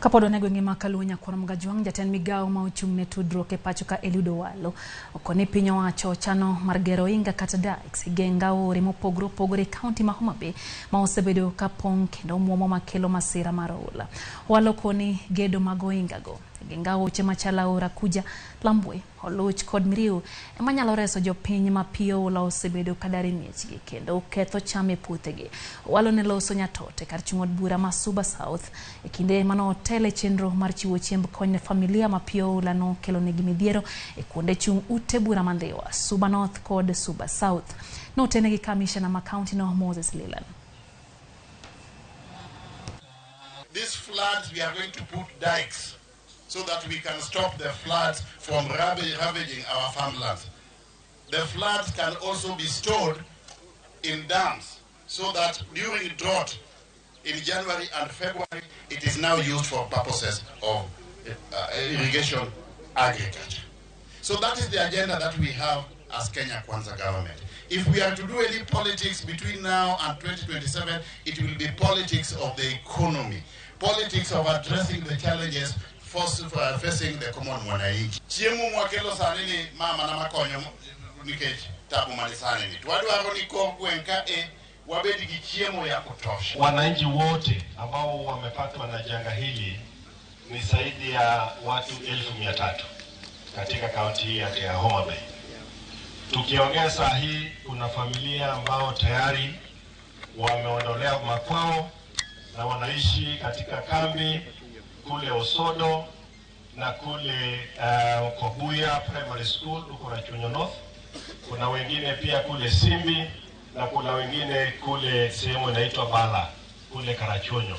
Kapodo nego ngima kalunya kwa mgajuang jaten migao mauchung ne tudruok e pacho ka Owalo okone piny owacho chano mar gero inga kata dikes genga ore mopogore kaunti ma Homa Bay ma osebedo ka pong kendo muomo makelo masira mar oula. Owalo koni gedo mago inga go genga oche machala ora kuja Lambwe oluch kod Miriu emanyalo reso jopiny ma pio oula osebedo kadari miechgi kendo ketho cham e puothegi. Owalo ne loso nyatote kar chung'od bura ma Suba South e kinde mano tele chenro mar chiwo chiemb kony ne familia ma pio oula no kelo negi midhiero e kuonde chung ute bura mandhiwa Suba North kod Suba South. No tenegi commissioner ma county no Moses Leland. These floods, we are going to put dikes so that we can stop the floods from ravaging our farmlands. The floods can also be stored in dams so that during drought in January and February, it is now used for purposes of irrigation agriculture. So that is the agenda that we have as Kenya Kwanza government. If we are to do any politics between now and 2027, it will be politics of the economy, politics of addressing the challenges facing the common mwananchi. Chiemu mwakelo sanini mama na makonyo nikech tabu malisanini. Tuwadu wako niko kuenka wabedi kichiemu ya kutosha. Wananchi wote ambao wamepatwa na janga hili ni zaidi ya watu 1,300 katika kaunti hii ya Homa Bay. Tukiongea saa hii kuna familia ambao tayari wameondolea makwao na wanaishi katika kambi kule Osodo na kule Kobuya Primary School huko Rachuonyo North. Kuna wengine pia kule Simbi na kuna wengine kule sehemu inaitwa Bala kule Karachuonyo.